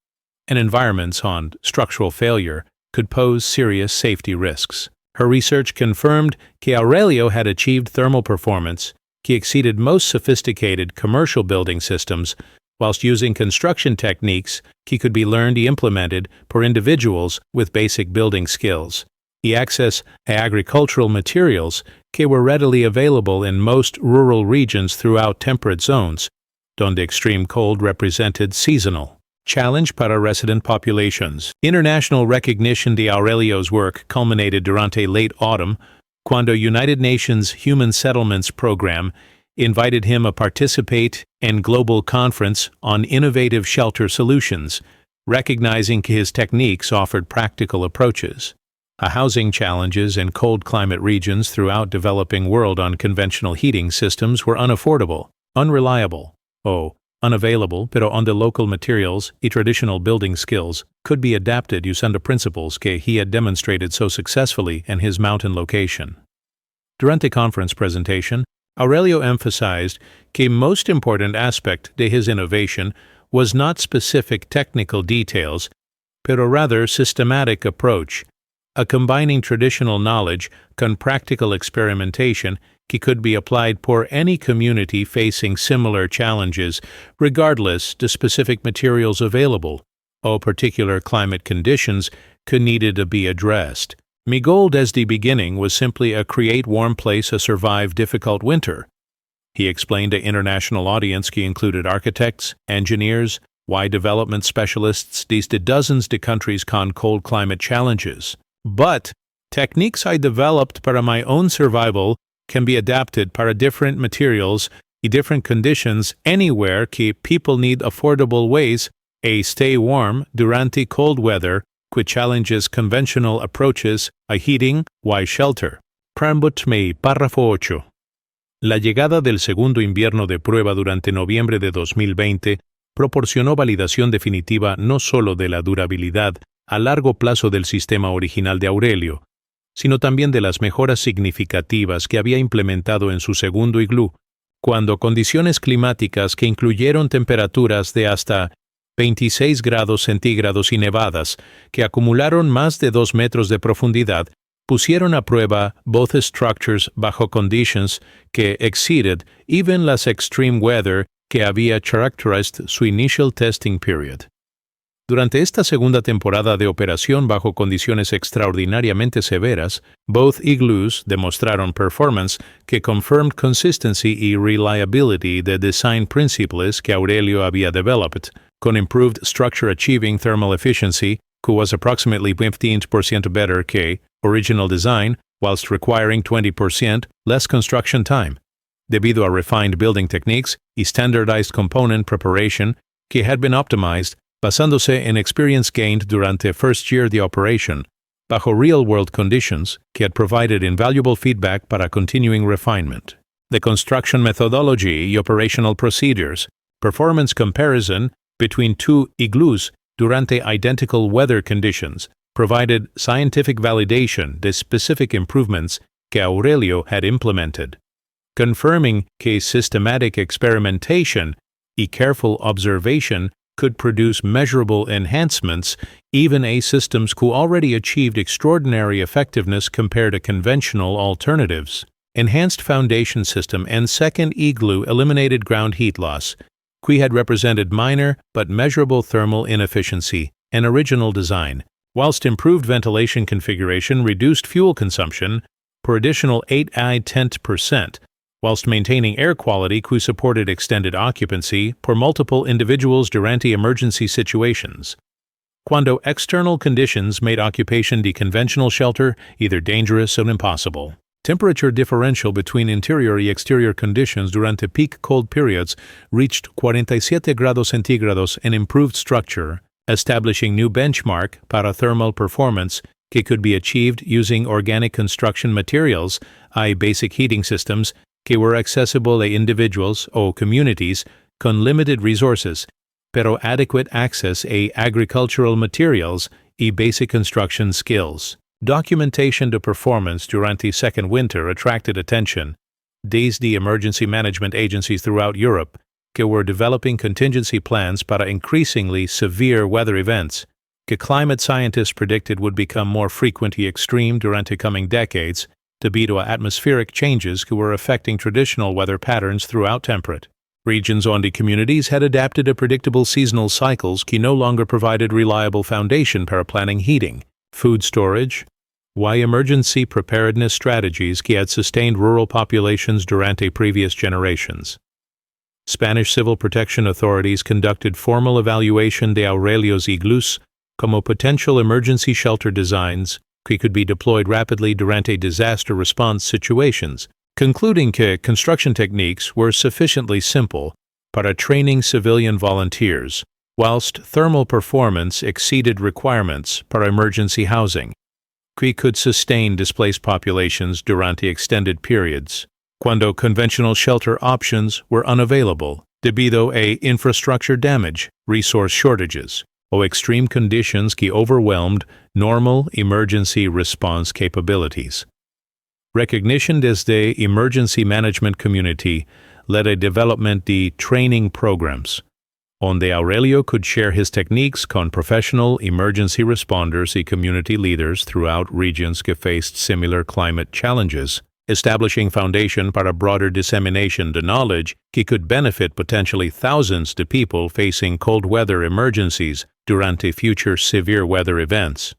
and environments on structural failure could pose serious safety risks. Her research confirmed que Aurelio had achieved thermal performance que exceeded most sophisticated commercial building systems whilst using construction techniques que could be learned and implemented for individuals with basic building skills, y access a agricultural materials que were readily available in most rural regions throughout temperate zones, donde extreme cold represented seasonal challenge para resident populations. International recognition de Aurelio's work culminated durante late autumn, cuando United Nations Human Settlements Program invited him to participate in global conference on innovative shelter solutions, recognizing his techniques offered practical approaches. Housing challenges in cold climate regions throughout developing world on conventional heating systems were unaffordable, unreliable, or unavailable pero on the local materials y traditional building skills could be adapted usando principles que he had demonstrated so successfully in his mountain location. Durante conference presentation, Aurelio emphasized que most important aspect de his innovation was not specific technical details, pero rather systematic approach, a combining traditional knowledge con practical experimentation que could be applied por any community facing similar challenges, regardless the specific materials available or particular climate conditions could needed to be addressed. My goal desde the beginning was simply a create warm place to survive difficult winter. He explained to international audience que included architects, engineers, wide development specialists desde dozens de countries con cold climate challenges. But techniques I developed para my own survival can be adapted para different materials y different conditions anywhere que people need affordable ways a stay warm durante cold weather que challenges conventional approaches a heating y shelter. Preambut May, párrafo 8. La llegada del segundo invierno de prueba durante noviembre de 2020 proporcionó validación definitiva no solo de la durabilidad a largo plazo del sistema original de Aurelio, sino también de las mejoras significativas que había implementado en su segundo iglú, cuando condiciones climáticas que incluyeron temperaturas de hasta 26 grados centígrados y nevadas, que acumularon más de 2 metros de profundidad, pusieron a prueba both structures bajo conditions que exceeded even las extreme weather que había characterized su initial testing period. Durante esta segunda temporada de operación bajo condiciones extraordinariamente severas, both igloos demostraron performance que confirmed consistency y reliability de design principles que Aurelio había developed, con improved structure achieving thermal efficiency, que was approximately 15% better que original design, whilst requiring 20% less construction time, debido a refined building techniques y standardized component preparation que had been optimized basándose en experience gained durante first year de operation, bajo real-world conditions que had provided invaluable feedback para continuing refinement. The construction methodology y operational procedures, performance comparison between two igloos durante identical weather conditions, provided scientific validation de specific improvements que Aurelio had implemented, confirming que systematic experimentation y careful observation could produce measurable enhancements, even a systems who already achieved extraordinary effectiveness compared to conventional alternatives. Enhanced foundation system and second igloo eliminated ground heat loss, qui had represented minor but measurable thermal inefficiency and original design, whilst improved ventilation configuration reduced fuel consumption per additional 8–10%, whilst maintaining air quality who supported extended occupancy for multiple individuals durante emergency situations. Cuando external conditions made occupation de conventional shelter either dangerous or impossible. Temperature differential between interior y exterior conditions durante peak cold periods reached 47 grados centígrados and improved structure, establishing new benchmark para thermal performance que could be achieved using organic construction materials, i.e. basic heating systems, que were accessible a individuals o communities con limited resources, pero adequate access a agricultural materials y basic construction skills. Documentation de performance durante second winter attracted attention desde emergency management agencies throughout Europe que were developing contingency plans para increasingly severe weather events que climate scientists predicted would become more frequent y extreme durante coming decades, debido a atmospheric changes que were affecting traditional weather patterns throughout temperate regions. Only communities had adapted to predictable seasonal cycles que no longer provided reliable foundation para planning heating, food storage, y emergency preparedness strategies que had sustained rural populations durante previous generations. Spanish civil protection authorities conducted formal evaluation de Aurelio's iglús como potential emergency shelter designs que could be deployed rapidly durante disaster response situations, concluding que construction techniques were sufficiently simple para training civilian volunteers, whilst thermal performance exceeded requirements para emergency housing, que could sustain displaced populations durante extended periods, cuando conventional shelter options were unavailable, debido a infrastructure damage, resource shortages, o extreme conditions que overwhelmed normal emergency response capabilities. Recognition desde emergency management community led a development de training programs, donde Aurelio could share his techniques con professional emergency responders y community leaders throughout regions que faced similar climate challenges, establishing foundation para broader dissemination de knowledge que could benefit potentially thousands of people facing cold weather emergencies durante future severe weather events.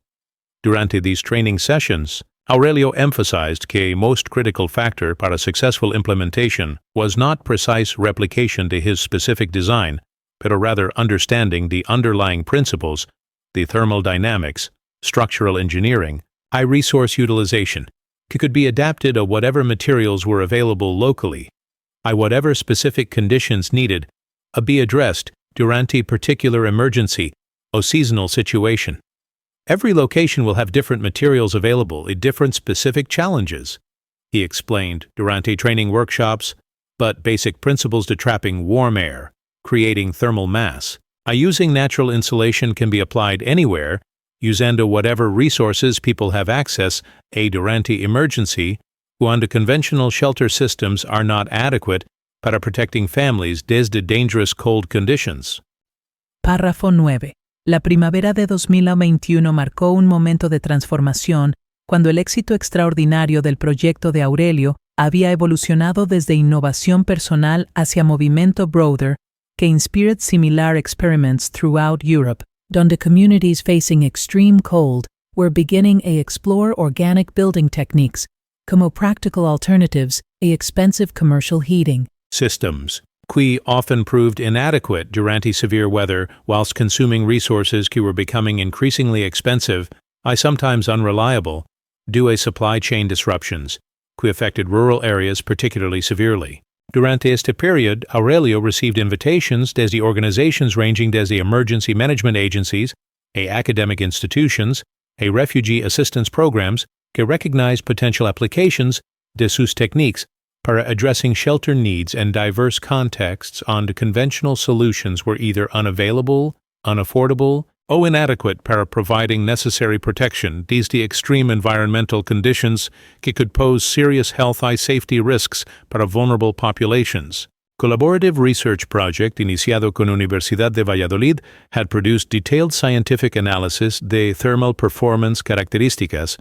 Durante these training sessions, Aurelio emphasized que a most critical factor para successful implementation was not precise replication de his specific design, but rather understanding the underlying principles, the thermodynamics, structural engineering, high resource utilization, could be adapted to whatever materials were available locally, by whatever specific conditions needed, be addressed durante particular emergency or seasonal situation. Every location will have different materials available in different specific challenges, he explained durante training workshops, but basic principles to trapping warm air, creating thermal mass, using natural insulation can be applied anywhere, usando whatever resources people have access durante emergency, cuando conventional shelter systems are not adequate para protecting families desde dangerous cold conditions. Párrafo 9. La primavera de 2021 marcó un momento de transformación cuando el éxito extraordinario del proyecto de Aurelio había evolucionado desde innovación personal hacia movimiento broader que inspired similar experiments throughout Europe, donde communities facing extreme cold were beginning to explore organic building techniques como practical alternatives to expensive commercial heating systems, qui often proved inadequate durante severe weather whilst consuming resources que were becoming increasingly expensive, sometimes unreliable, due to supply chain disruptions, que affected rural areas particularly severely. Durante este period, Aurelio received invitations desde organizations ranging desde emergency management agencies, academic institutions, refugee assistance programs, que recognized potential applications de sus techniques para addressing shelter needs and diverse contexts onde conventional solutions were either unavailable, unaffordable, or inadequate para providing necessary protection desde extreme environmental conditions que could pose serious health and safety risks para vulnerable populations. Collaborative research project iniciado con Universidad de Valladolid had produced detailed scientific analysis de thermal performance características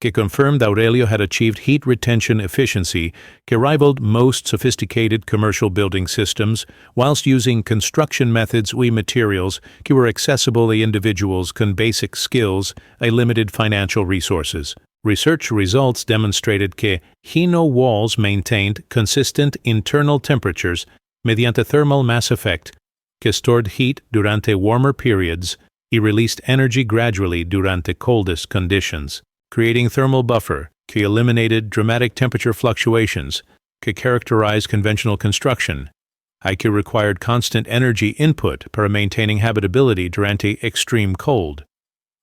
que confirmed Aurelio had achieved heat retention efficiency que rivaled most sophisticated commercial building systems whilst using construction methods and materials que were accessible to individuals con basic skills and limited financial resources. Research results demonstrated que heno walls maintained consistent internal temperatures mediante thermal mass effect que stored heat durante warmer periods y released energy gradually durante coldest conditions, creating thermal buffer que eliminated dramatic temperature fluctuations que characterized conventional construction, que required constant energy input para maintaining habitability durante extreme cold.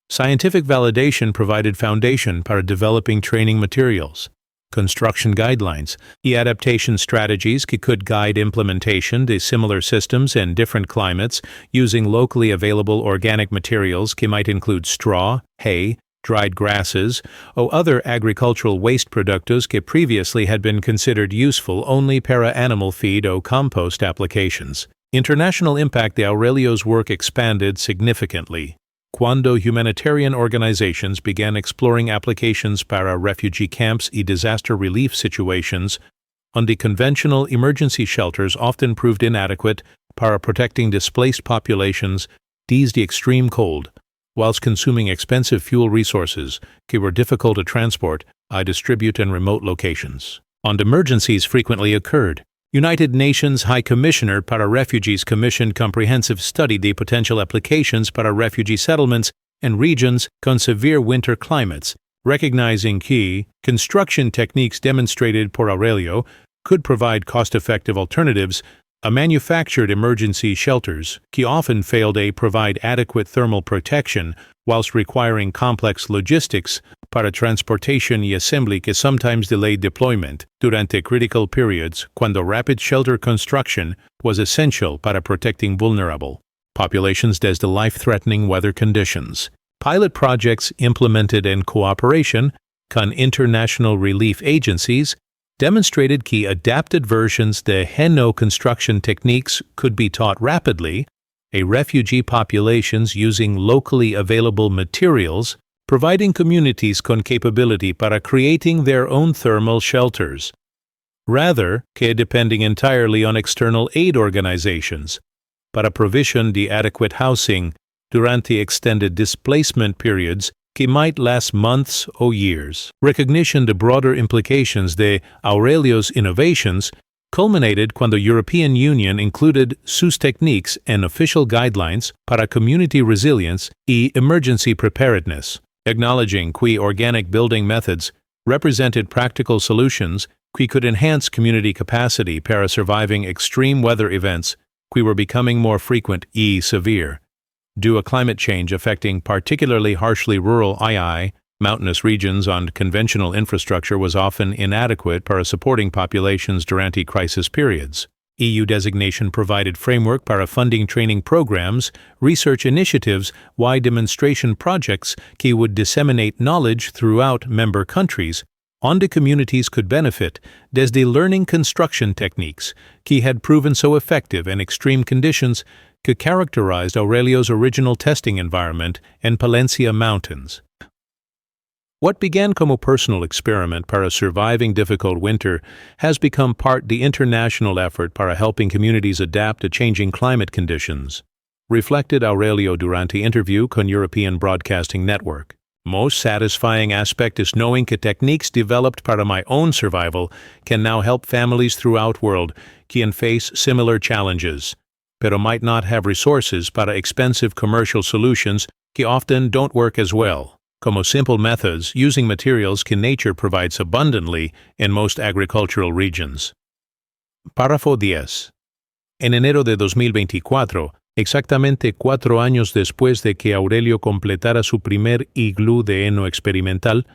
Scientific validation provided foundation para developing training materials, construction guidelines, y adaptation strategies que could guide implementation de similar systems in different climates using locally available organic materials que might include straw, hay, dried grasses, or other agricultural waste productos que previously had been considered useful only para animal feed or compost applications. International impact de Aurelio's work expanded significantly. Cuando humanitarian organizations began exploring applications para refugee camps y disaster relief situations, donde conventional emergency shelters often proved inadequate para protecting displaced populations desde extreme cold, whilst consuming expensive fuel resources que were difficult to transport, distribute in remote locations. And emergencies frequently occurred. United Nations High Commissioner para Refugees commissioned comprehensive study de potential applications para refugee settlements and regions con severe winter climates, recognizing que construction techniques demonstrated por Aurelio could provide cost-effective alternatives manufactured emergency shelters que often failed to provide adequate thermal protection whilst requiring complex logistics para transportation y assembly que sometimes delayed deployment durante critical periods cuando rapid shelter construction was essential para protecting vulnerable populations desde life-threatening weather conditions. Pilot projects implemented in cooperation con international relief agencies demonstrated key adapted versions de heno construction techniques could be taught rapidly, refugee populations using locally available materials, providing communities con capability para creating their own thermal shelters, rather que depending entirely on external aid organizations, para provision de adequate housing durante extended displacement periods que might last months or years. Recognition de broader implications de Aurelio's innovations culminated cuando European Union included sus techniques en official guidelines para community resilience y emergency preparedness, acknowledging que organic building methods represented practical solutions que could enhance community capacity para surviving extreme weather events que were becoming more frequent y severe. Due to climate change affecting particularly harshly rural mountainous regions and conventional infrastructure was often inadequate para supporting populations durante crisis periods. EU designation provided framework para funding training programs, research initiatives, y demonstration projects que would disseminate knowledge throughout member countries, onde communities could benefit desde learning construction techniques que had proven so effective in extreme conditions que characterized Aurelio's original testing environment in Palencia Mountains. What began como personal experiment para surviving difficult winter has become part the international effort para helping communities adapt to changing climate conditions, reflected Aurelio durante interview con European Broadcasting Network. Most satisfying aspect is knowing que techniques developed para my own survival can now help families throughout world que face similar challenges, pero might not have resources para expensive commercial solutions que often don't work as well, como simple methods using materials que nature provides abundantly in most agricultural regions. Párrafo 10. En enero de 2024, exactamente 4 años después de que Aurelio completara su primer iglú de heno experimental,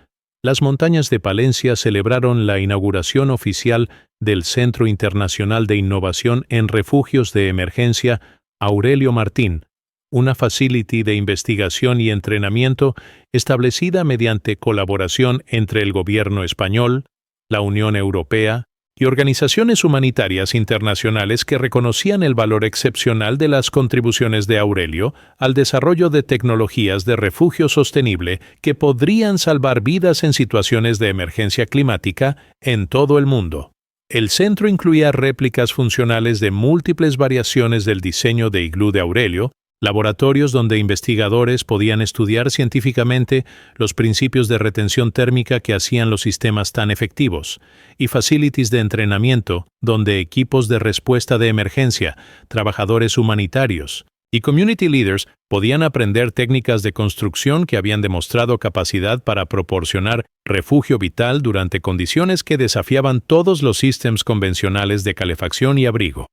las montañas de Palencia celebraron la inauguración oficial del Centro Internacional de Innovación en Refugios de Emergencia Aurelio Martín, una facility de investigación y entrenamiento establecida mediante colaboración entre el gobierno español, la Unión Europea y organizaciones humanitarias internacionales que reconocían el valor excepcional de las contribuciones de Aurelio al desarrollo de tecnologías de refugio sostenible que podrían salvar vidas en situaciones de emergencia climática en todo el mundo. El centro incluía réplicas funcionales de múltiples variaciones del diseño de iglú de Aurelio, laboratorios donde investigadores podían estudiar científicamente los principios de retención térmica que hacían los sistemas tan efectivos, y facilities de entrenamiento donde equipos de respuesta de emergencia, trabajadores humanitarios y community leaders podían aprender técnicas de construcción que habían demostrado capacidad para proporcionar refugio vital durante condiciones que desafiaban todos los sistemas convencionales de calefacción y abrigo.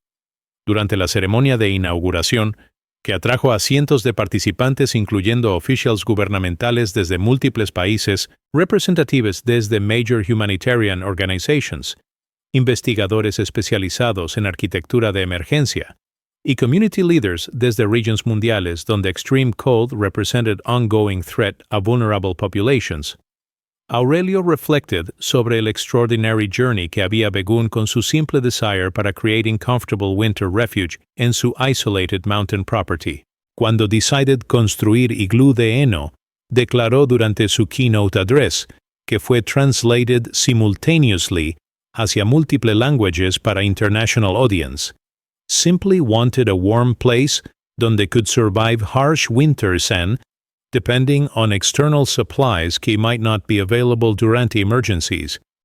Durante la ceremonia de inauguración, que atrajo a cientos de participantes incluyendo officials gubernamentales desde múltiples países, representatives desde major humanitarian organizations, investigadores especializados en arquitectura de emergencia, y community leaders desde regions mundiales donde extreme cold represented ongoing threat a vulnerable populations. Aurelio reflected sobre el extraordinary journey que había begun con su simple desire para creating comfortable winter refuge en su isolated mountain property. Cuando decided construir iglú de heno, declaró durante su keynote address, que fue translated simultaneously hacia múltiples languages para international audience. Simply wanted a warm place donde could survive harsh winters and, depending on external supplies que might not be available durante emergencies,